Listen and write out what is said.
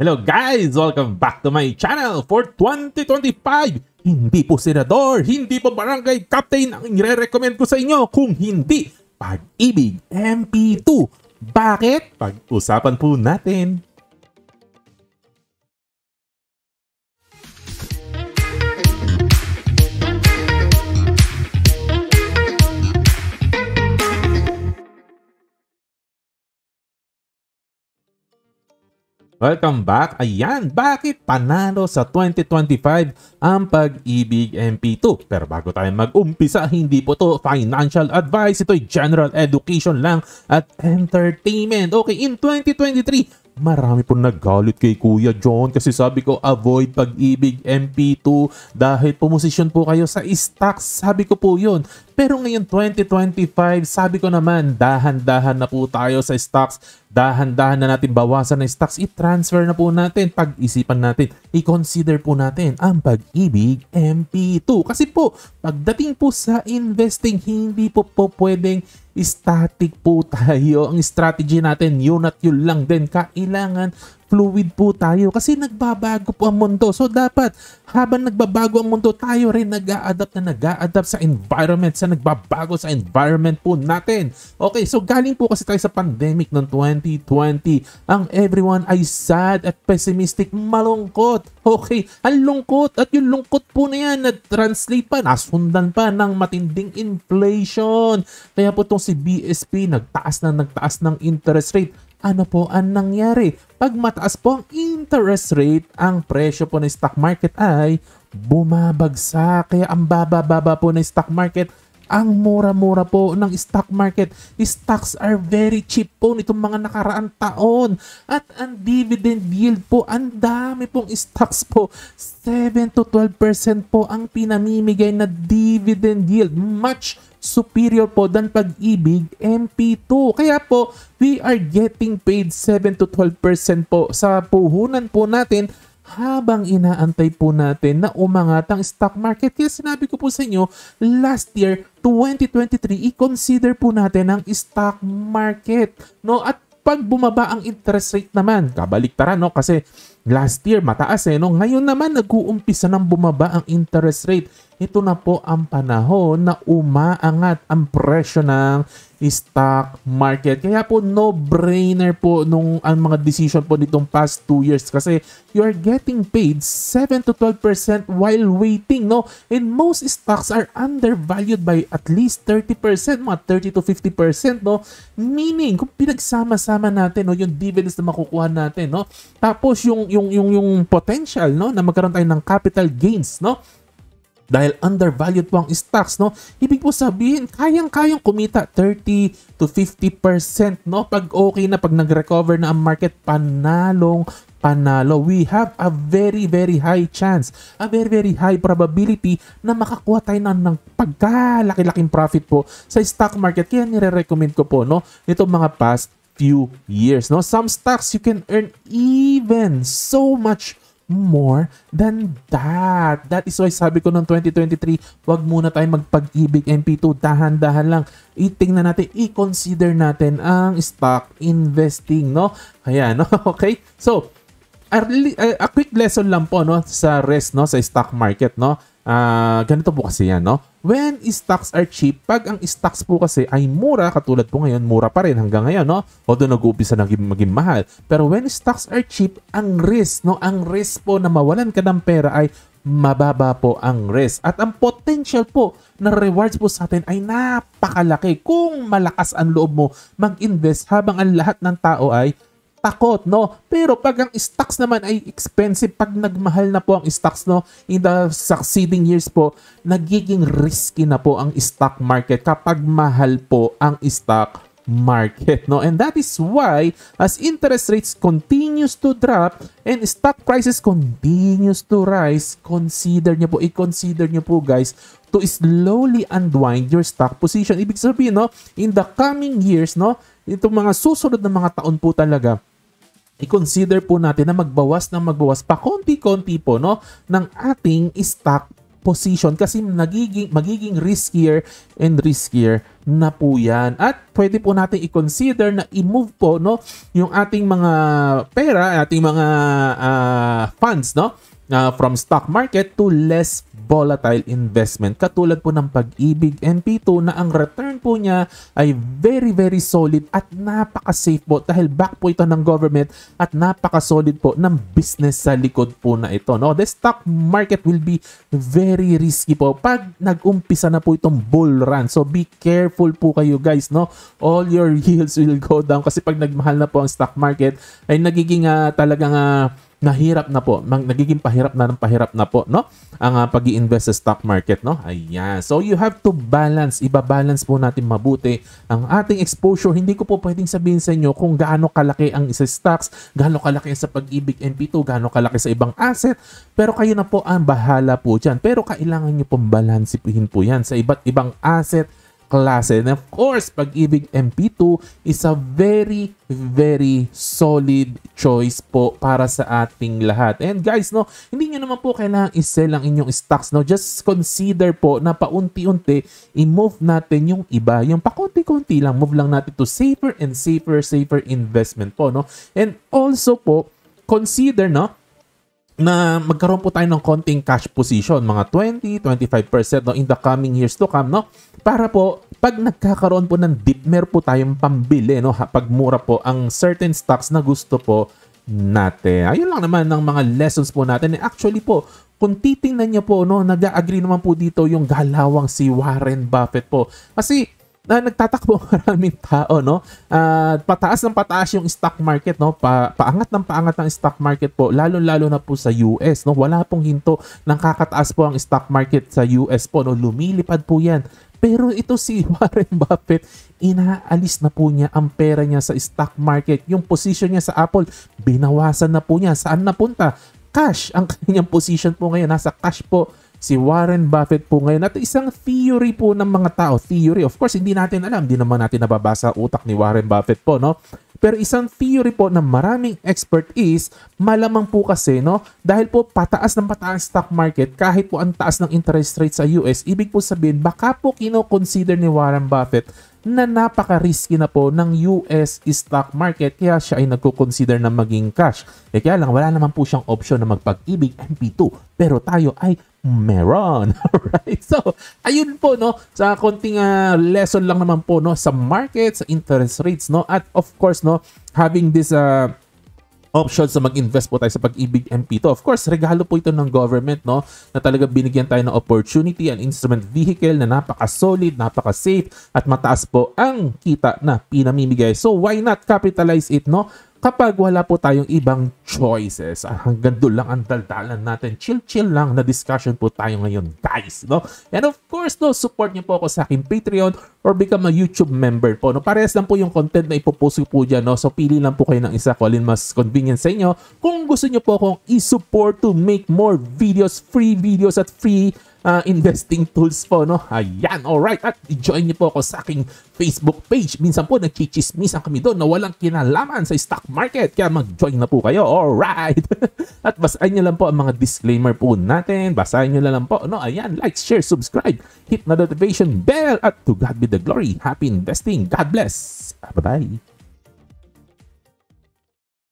Hello guys! Welcome back to my channel for 2025! Hindi po senador, hindi po barangay captain ang i-recommend ko sa inyo kung hindi Pag-ibig MP2. Bakit? Pag-usapan po natin. Welcome back. Ayan, bakit panalo sa 2025 ang Pag-ibig MP2? Pero bago tayo mag-umpisa, hindi po to financial advice. Ito'y general education lang at entertainment. Okay, in 2023, marami po naggalit kay Kuya John kasi sabi ko avoid Pag-ibig MP2 dahil pumosisyon po kayo sa stocks. Sabi ko po yun. Pero ngayon 2025, sabi ko naman dahan-dahan na po tayo sa stocks. Dahan-dahan na natin bawasan ng stocks. I-transfer na po natin. Pag-isipan natin. I-consider po natin ang Pag-ibig MP2. Kasi po, pagdating po sa investing, hindi po pwedeng static po tayo. Ang strategy natin, yun at yun lang din. Kailangan fluid po tayo kasi nagbabago po ang mundo. So dapat habang nagbabago ang mundo, tayo rin nag-a-adapt sa environment, sa nagbabago sa environment po natin. Okay, so galing po kasi tayo sa pandemic noong 2020. Ang everyone ay sad at pessimistic, malungkot. Okay, ang lungkot at yung lungkot po na yan na-translate pa, nasundan pa ng matinding inflation. Kaya po itong si BSP nagtaas ng interest rate. Ano po ang nangyari? Pag mataas po ang interest rate, ang presyo po ng stock market ay bumabagsak. Kaya ang baba-baba po ng stock market, ang mura-mura po ng stock market. Stocks are very cheap po nitong mga nakaraang taon. At ang dividend yield po, ang dami pong stocks po. 7 to 12% po ang pinamimigay na dividend yield. Much superior po than Pag-ibig MP2. Kaya po, we are getting paid 7 to 12% po sa puhunan po natin habang inaantay po natin na umangat ang stock market. Kaya sinabi ko po sa inyo, last year, 2023, i-consider po natin ang stock market. No? At pag bumaba ang interest rate naman, kabaliktaran, no? Kasi last year mataas no? Ngayon naman nag-uumpisa ng bumaba ang interest rate. Ito na po ang panahon na umaangat ang presyo ng stock market. Kaya po no-brainer po ang mga decision po nitong past 2 years kasi you are getting paid 7 to 12% while waiting, no? And most stocks are undervalued by at least 30%, mga 30 to 50%, no? Meaning, kung pinagsama-sama natin, no, yung dividends na makukuha natin, no? Tapos yung potential, no, na magkaroon tayo ng capital gains, no? Dahil undervalued po ang stocks, no? Ibig po sabihin, kayang-kayang kumita 30 to 50%, no? Pag okay na, pag nag-recover na ang market, panalo. We have a very, very high chance, a very, very high probability na makakuha tayo ng pagkalaki-laking profit po sa stock market. Kaya nire-recommend ko po, no? Itong mga past few years, no? Some stocks you can earn even so much more than that. That is why sabi ko noong 2023, wag muna tayong mag-Pag-ibig MP2. Dahan-dahan lang. Itingnan natin, i-consider natin ang stock investing, no? Kaya, no? Okay? So, a quick lesson lang po, no? Sa rest, no? Sa stock market, no? Ganito po kasi yan, no? When stocks are cheap, pag ang stocks po kasi ay mura, katulad po ngayon, mura pa rin hanggang ngayon, no? Although nag-uumpisa na maging mahal. Pero when stocks are cheap, ang risk, no? Ang risk po na mawalan ka ng pera ay mababa po ang risk. At ang potential po na rewards po sa atin ay napakalaki kung malakas ang loob mo mag-invest habang ang lahat ng tao ay takot, no? Pero pag ang stocks naman ay expensive, pag nagmahal na po ang stocks, no, in the succeeding years po, nagiging risky na po ang stock market kapag mahal po ang stock market, no? And that is why as interest rates continues to drop and stock prices continues to rise, i-consider nyo po guys to slowly unwind your stock position. Ibig sabihin, no, in the coming years, no, itong mga susunod na mga taon po talaga, i-consider po natin na magbawas pa konti-konti po, no, ng ating stock position kasi magiging riskier and riskier na po yan. At pwede po natin i-consider na i-move po, no, yung ating mga pera, ating mga funds, no, from stock market to less volatile investment. Katulad po ng Pag-ibig MP2 na ang return po niya ay very very solid at napaka-safe po dahil back po ito ng government at napaka-solid po ng business sa likod po na ito. No? The stock market will be very risky po pag nag-umpisa na po itong bull run. So be careful po kayo guys. No? All your yields will go down kasi pag nagmahal na po ang stock market ay nagiging talagang nahirap na po, nagiging pahirap na po, no? Ang pag-i-invest sa stock market, no? Ayan. So you have to balance, iba-balance po natin mabuti ang ating exposure. Hindi ko po pwedeng sabihin sa inyo kung gaano kalaki ang isa stocks, gaano kalaki sa Pag-ibig MP2, gaano kalaki sa ibang asset, pero kayo na po ang bahala po diyan. Pero kailangan niyo pong balansihin po 'yan sa iba't ibang asset klase. And of course, Pag-ibig MP2 is a very, very solid choice po para sa ating lahat. And guys, no, hindi nyo naman po kailangan i-sell ang inyong stocks. No? Just consider po na paunti-unti i-move natin yung iba. Yung pakunti-kunti lang, move lang natin to safer and safer investment po. No? And also po, consider, no, na magkaroon po tayo ng konting cash position, mga 20-25% no, in the coming years to come, no? Para po, pag nagkakaroon po ng dip, meron po tayong pambili, no? Pag mura po ang certain stocks na gusto po natin. Ayun lang naman ng mga lessons po natin. And actually po, kung titingnan niyo po, no, nag-agree naman po dito yung galawang si Warren Buffett po. Kasi nagtatakbo maraming tao, no? Pataas ng pataas yung stock market, no? Paangat ng paangat ng stock market po, lalo-lalo na po sa US, no? Wala pong hinto ng kakataas po ang stock market sa US po, no? Lumilipad po yan. Pero ito si Warren Buffett, inaalis na po niya ang pera niya sa stock market. Yung position niya sa Apple, binawasan na po niya. Saan napunta? Cash. Ang kanyang position po ngayon, nasa cash po si Warren Buffett po ngayon. At isang theory po ng mga tao. Theory, of course, hindi natin alam. Hindi naman natin nababasa utak ni Warren Buffett po, no? Pero isang theory po ng maraming expert is, malamang po kasi, no? Dahil po pataas ng pataas stock market, kahit po ang taas ng interest rate sa US, ibig po sabihin, baka po kino-consider ni Warren Buffett na napaka-risky na po ng US stock market kaya siya ay nagko-consider na maging cash. Kaya lang, wala naman po siyang option na magpag-ibig MP2. Pero tayo ay meron. Alright? So, ayun po, no? Sa konting lesson lang naman po, no? Sa market, sa interest rates, no? At of course, no? Having this options na mag-invest po tayo sa Pag-ibig MP2. Of course, regalo po ito ng government, no? Na talaga binigyan tayo ng opportunity, an instrument vehicle na napaka-solid, napaka-safe, at mataas po ang kita na pinamimigay. So, why not capitalize it, no? Kapag wala po tayong ibang choices. Hanggang doon lang ang daldalan natin. Chill lang na discussion po tayo ngayon, guys, no? And of course, no, support niyo po ako sa aking Patreon or become a YouTube member po, no? Parehas lang po yung content na ipopost ko po dyan, no? So, pili lang po kayo ng isa kung alin mas convenient sa inyo. Kung gusto niyo po akong i-support to make more videos, free videos at free investing tools po, no? Ayan, alright. At i-join niyo po ako sa aking Facebook page. Minsan po nagchichismisan kami doon na walang kinalaman sa stock market. Kaya mag-join na po kayo. Alright. At basahin niyo lang po ang mga disclaimer po natin. Basahin niyo lang po, no? Ayan, like, share, subscribe, hit na notification bell, at to God be the glory. Happy investing. God bless. Bye-bye.